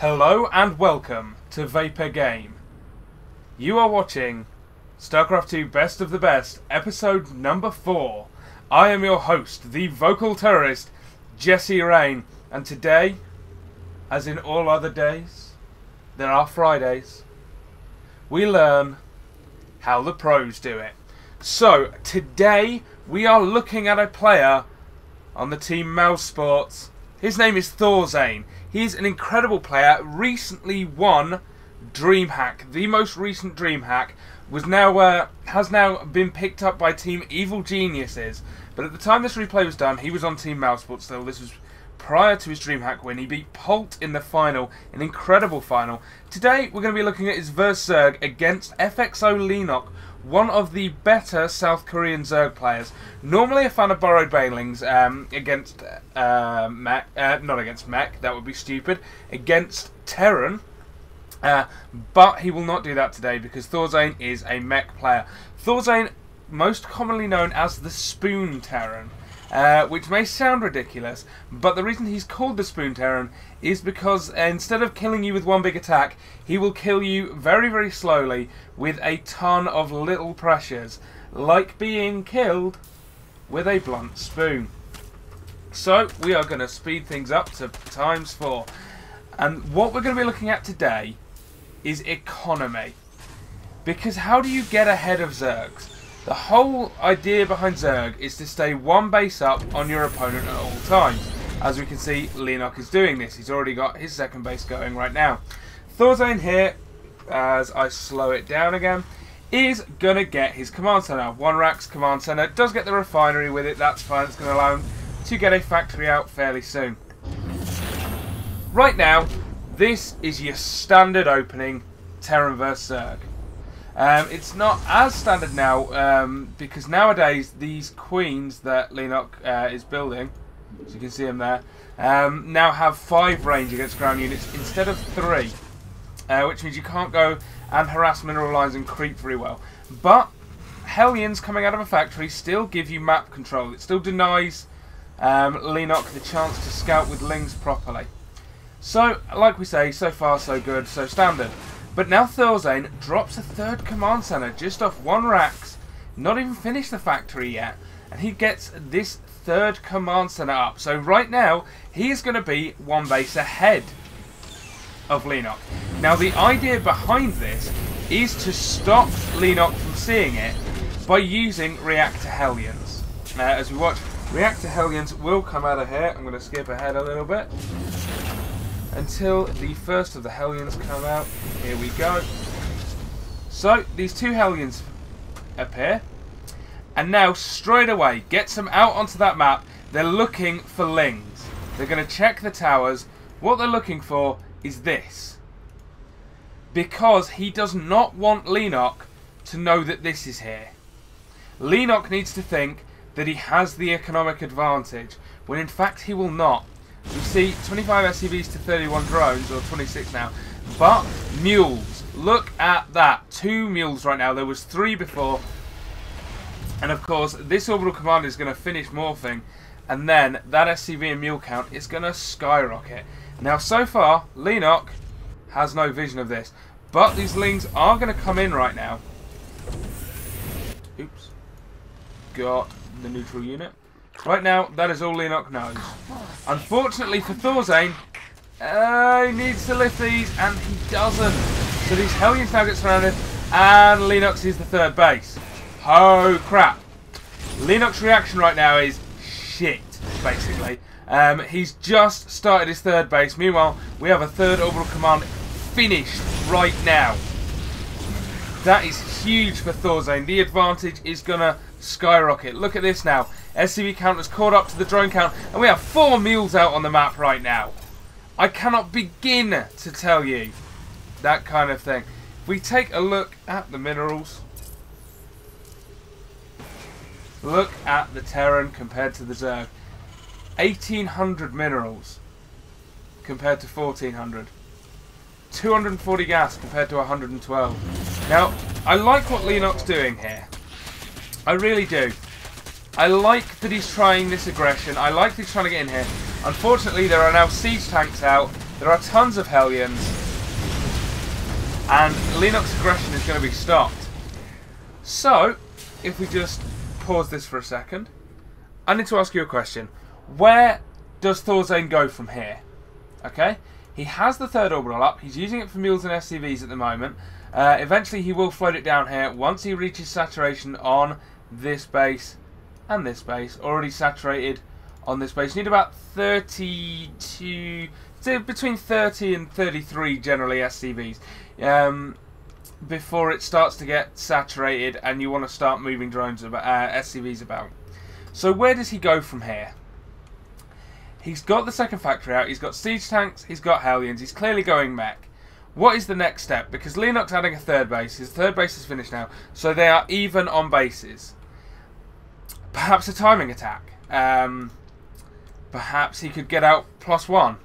Hello and welcome to VocterGaming. You are watching Starcraft 2 Best of the Best, episode number 4. I am your host, the vocal terrorist, Jesse Rain, and today, as in all other days, there are Fridays, we learn how the pros do it. So, today we are looking at a player on the team Mouse Sports. His name is Thorzane. He's an incredible player, recently won DreamHack. The most recent DreamHack has now been picked up by Team Evil Geniuses. But at the time this replay was done, he was on Team Mouse Sports still. This was prior to his DreamHack win. He beat Polt in the final, an incredible final. Today we're going to be looking at his versus Zerg against FXO Leenock, one of the better South Korean Zerg players. Normally a fan of borrowed Banelings against Mech, not against Mech, that would be stupid, against Terran. But he will not do that today because Thorzane is a Mech player. Thorzane, most commonly known as the Spoon Terran, which may sound ridiculous, but the reason he's called the Spoon Terran is because instead of killing you with one big attack, he will kill you very, very slowly with a ton of little pressures, like being killed with a blunt spoon. So we are going to speed things up to ×4. And what we're going to be looking at today is economy. Because how do you get ahead of Zergs? The whole idea behind Zerg is to stay one base up on your opponent at all times. As we can see, Leenock is doing this. He's already got his second base going right now. Thorzane here, as I slow it down again, is going to get his command center. One Rax command center does get the refinery with it. That's fine. It's going to allow him to get a factory out fairly soon. Right now, this is your standard opening Terran vs Zerg. It's not as standard now because nowadays these queens that Leenock is building, as you can see them there, now have 5 range against ground units instead of 3, which means you can't go and harass mineral lines and creep very well. But Hellions coming out of a factory still give you map control. It still denies Leenock the chance to scout with Lings properly. So, like we say, so far so good, so standard. But now Thorzane drops a 3rd command center just off 1 Rax, not even finished the factory yet, and he gets this 3rd command center up. So right now, he is going to be 1 base ahead of Leenock. Now the idea behind this is to stop Leenock from seeing it by using Reactor Hellions. As we watch, Reactor Hellions will come out of here. I'm going to skip ahead a little bit until the first of the Hellions come out. Here we go. So these 2 Hellions appear, and now straight away gets them out onto that map. They're looking for Lings. They're going to check the towers. What they're looking for is this, because he does not want Leenock to know that this is here. Leenock needs to think that he has the economic advantage, when in fact he will not. You see 25 SCVs to 31 drones, or 26 now, but mules. Look at that. 2 mules right now. There was 3 before. And of course, this orbital commander is going to finish morphing, and then that SCV and mule count is going to skyrocket. Now, so far, Leenock has no vision of this, but these Lings are going to come in right now. Oops. Got the neutral unit. Right now, that is all Leenock knows. Unfortunately for Thorzane, he needs to lift these, and he doesn't. So these Hellions now get surrounded, and Leenock sees the 3rd base. Oh crap. Leenock's reaction right now is shit, basically. He's just started his 3rd base. Meanwhile, we have a 3rd orbital command finished right now. That is huge for Thorzane. The advantage is going to skyrocket. Look at this now. SCV count has caught up to the drone count, and we have 4 mules out on the map right now. I cannot begin to tell you that kind of thing. If we take a look at the minerals, look at the Terran compared to the Zerg. 1800 minerals compared to 1400. 240 gas compared to 112. Now, I like what Leenock's doing here. I really do. I like that he's trying this aggression. I like that he's trying to get in here. Unfortunately, there are now siege tanks out, There are tons of Hellions, and Lennox's aggression is going to be stopped. So, if we just pause this for a second, I need to ask you a question. Where does Thorzane go from here? Okay, he has the third orbital up. He's using it for mules and SCVs at the moment. Eventually he will float it down here once he reaches saturation on this base and this base. Already saturated on this base. You need about 32, between 30 and 33 generally SCVs before it starts to get saturated and you want to start moving drones about, SCVs about. So where does he go from here? He's got the second factory out, he's got siege tanks, he's got Hellions, he's clearly going mech. What is the next step? Because Lennox adding a third base, his third base is finished now, so they are even on bases. Perhaps a timing attack. Perhaps he could get out +1.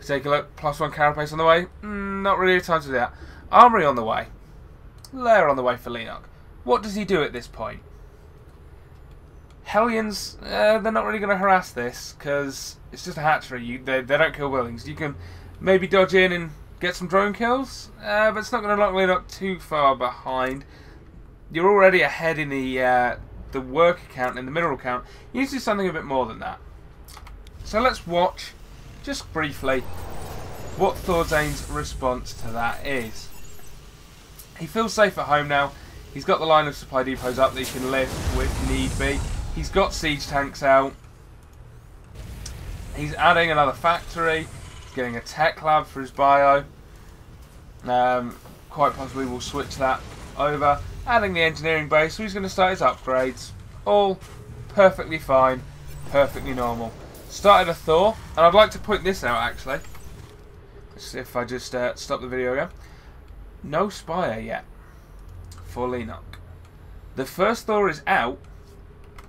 Take a look, +1 carapace on the way. Not really a time to do that. Armory on the way. Lair on the way for Lennox. What does he do at this point? Hellions, they're not really going to harass this because it's just a hatchery. They don't kill Willings. You can maybe dodge in and get some drone kills, but it's not going to knock Lennox too far behind. You're already ahead in the worker count, in the mineral count. You need to do something a bit more than that. So let's watch, just briefly, what Thorzane's response to that is. He feels safe at home now. He's got the line of supply depots up that he can lift if need be. He's got siege tanks out. He's adding another factory. He's getting a tech lab for his bio. Quite possibly we'll switch that over. Adding the engineering base, so he's going to start his upgrades. All perfectly fine, perfectly normal. Started a Thor, and I'd like to point this out actually. Let's see if I just stop the video again. No Spire yet for Lennox. The first Thor is out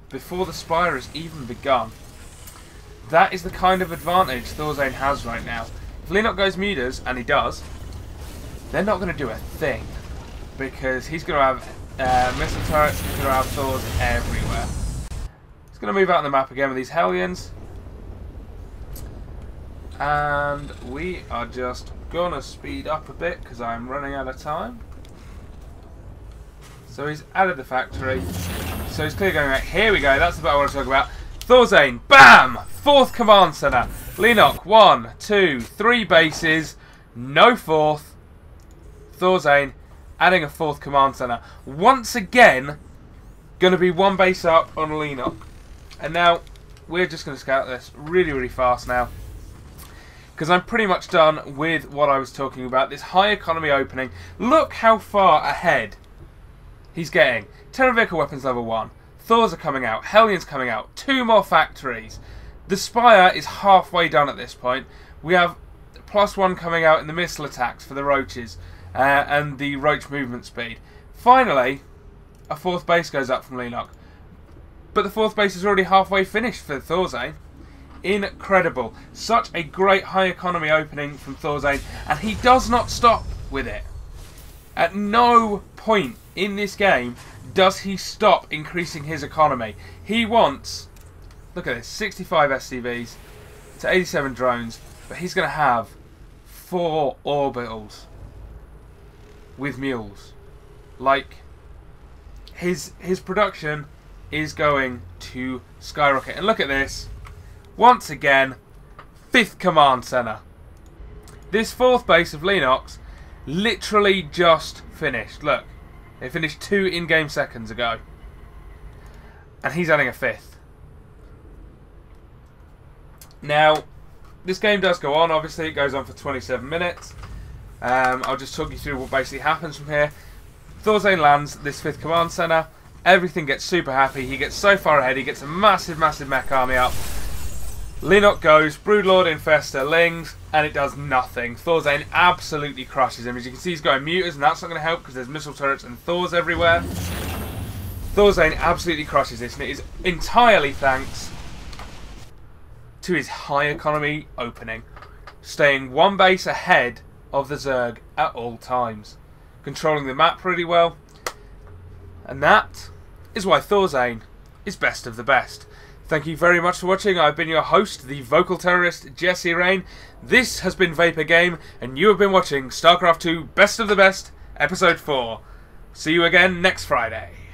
before the Spire has even begun. That is the kind of advantage Thorzane has right now. If Lennox goes mutas, and he does, they're not going to do a thing. Because he's going to have missile turrets, he's going to have Thors everywhere. He's going to move out on the map again with these Hellions. And we are just going to speed up a bit because I'm running out of time. So he's added the factory. So he's clearly going right. Here we go, that's the bit I want to talk about. Thorzane, BAM! 4th command centre. Lennox, 1, 2, 3 bases. No 4th. Thorzane adding a 4th command centre. Once again, going to be 1 base up on Lennox. And now, we're just going to scout this really, really fast now. Because I'm pretty much done with what I was talking about. This high economy opening. Look how far ahead he's getting. Terran vehicle weapons level 1. Thors are coming out. Hellions coming out. 2 more factories. The Spire is halfway done at this point. We have +1 coming out in the missile attacks for the Roaches. And the Roach movement speed. Finally, a 4th base goes up from Lennox. But the 4th base is already halfway finished for Thorzane. Incredible. Such a great high economy opening from Thorzane. And he does not stop with it. At no point in this game does he stop increasing his economy. He wants, look at this, 65 SCVs to 87 drones. But he's going to have 4 orbitals with mules. Like, his production is going to skyrocket. And look at this. Once again, 5th command centre. This 4th base of Lennox literally just finished. Look, they finished 2 in-game seconds ago. And he's adding a 5th. Now, this game does go on. Obviously, it goes on for 27 minutes. I'll just talk you through what basically happens from here. Thorzane lands this 5th command centre. Everything gets super happy. He gets so far ahead. He gets a massive, massive mech army up. Lennox goes, Broodlord, Infester, Lings, and it does nothing. Thorzane absolutely crushes him. As you can see, he's going mutas, and that's not going to help because there's missile turrets and Thors everywhere. Thorzane absolutely crushes this, and it is entirely thanks to his high economy opening. Staying 1 base ahead of the Zerg at all times. Controlling the map really well. And that is why Thorzane is best of the best. Thank you very much for watching. I've been your host, the vocal terrorist, Jesse Rain. This has been Vapor Game, and you have been watching StarCraft 2 Best of the Best, Episode 4. See you again next Friday.